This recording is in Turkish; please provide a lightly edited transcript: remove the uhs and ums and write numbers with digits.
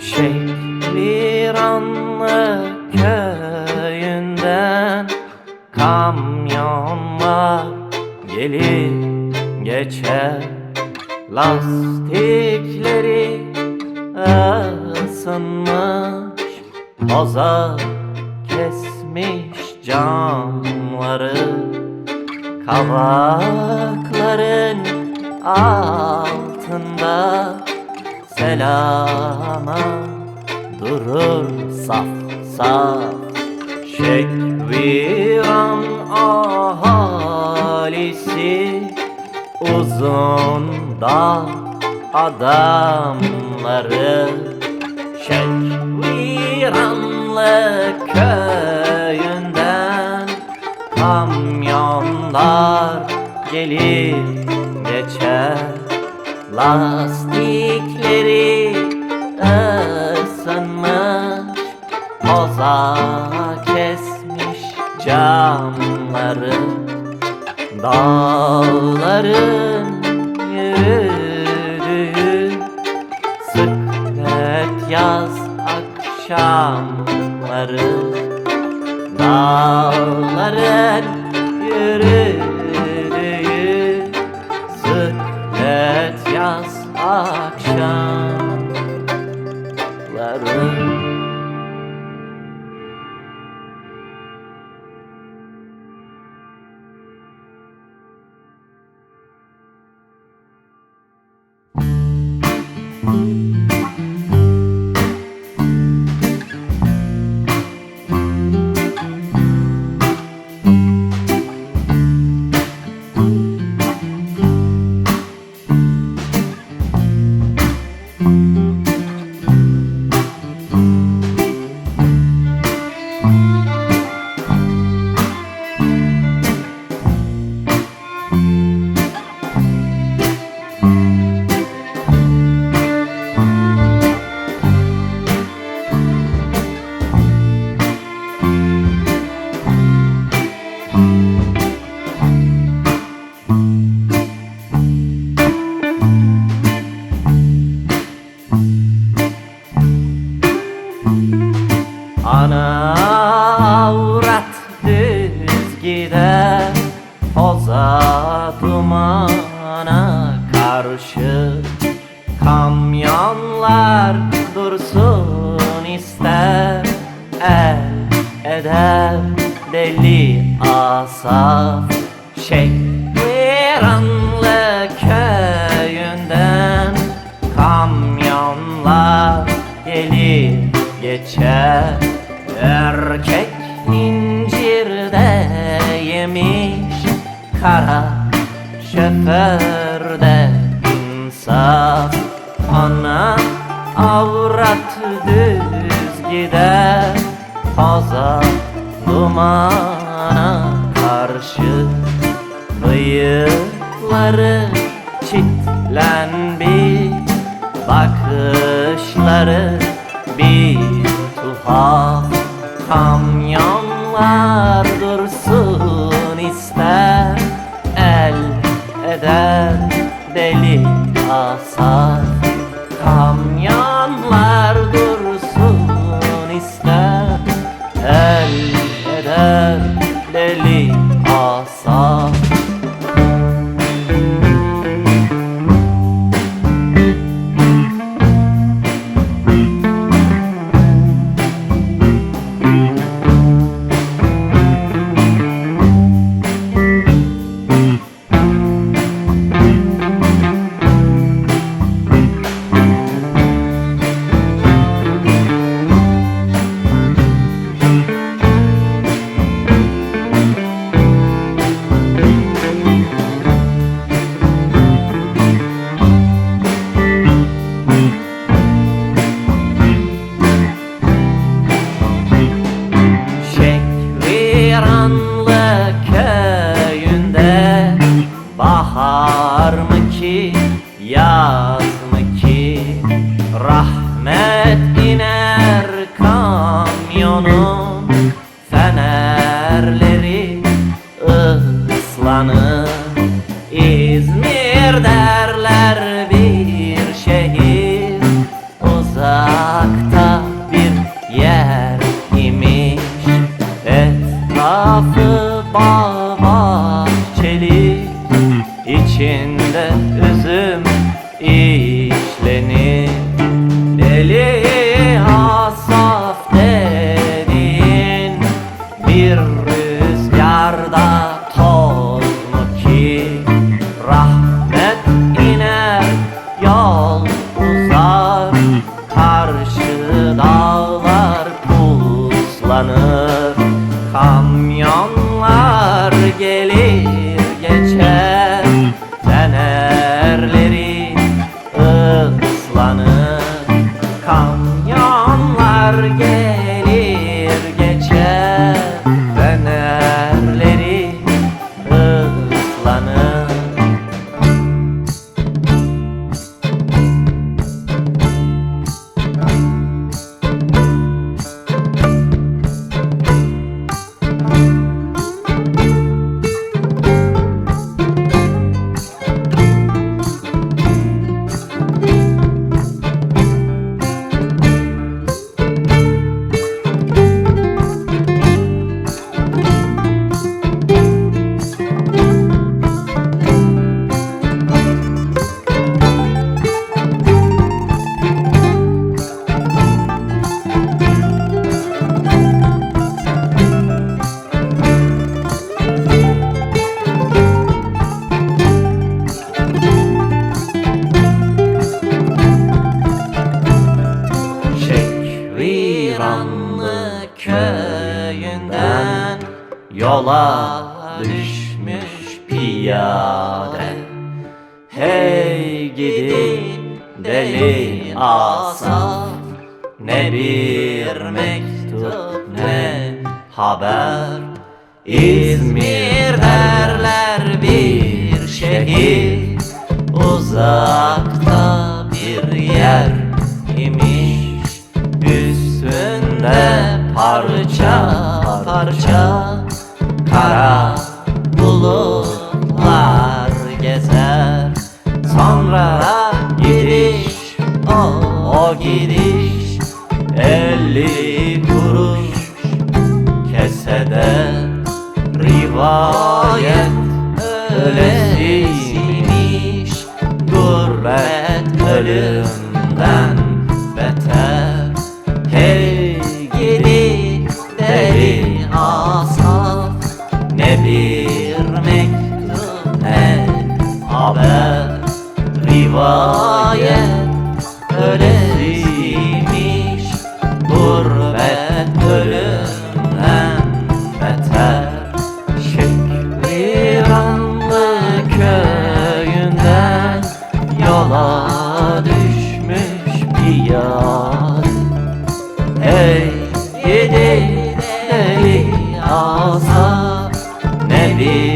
Şehriranlı köyünden kamyonlar gelir geçer, lastikleri ısınmış, toza kesmiş camları, kavakların altında selama durur saf saf. Şehriran ahalisi, uzun dağ adamları, Şehriranlı köyünden kamyonlar gelir geçer, lastikleri ısınmış, toza kesmiş camları, dağların yürüdüğü sıklet yaz akşamları, dağların yürüdüğü sıklet yaz akşamları. Ana avrat düz gider, toza dumana karşı, kamyonlar dursun ister, el eder deli asaf. Şehriranlı köyünden kamyonlar gelir geçer, erkek incirde yemiş, kara şoförde insaf. Ana avrat düz gider, toza dumana karşı, bıyıkları çitlenmiş, bakışları bir tuhaf. Kamyonlar dursun ister, el eder deli asaf. Kamyonlar dursun ister, el eder deli asaf. yol uzar, karşı dağlar puslanır. Kamyonlar gelir geçer, fenerleri ıslanır. Kamyonlar gelir geçer, fenerleri ıslanır. Şehriranlı köyünden yola düşmüş piyade. Hey gidi deli Asaf, ne bir mektup ne haber. İzmir derler bir şehir, uzakta bir yer imiş. Üstünde parça parça kara bulutlar gezer. Sonra gidiş, o gidiş, 50 kuruş kesede. Rivayet öylesiymiş, gurbet ölümden beter. Hey gidi deli Asaf, ne bir mektup ne haber. Rivayet öylesiymiş, gurbet ölümden beter. Şehriranlı köyünden yola düşmüş piyade. Hey gidi deli Asaf, ne bir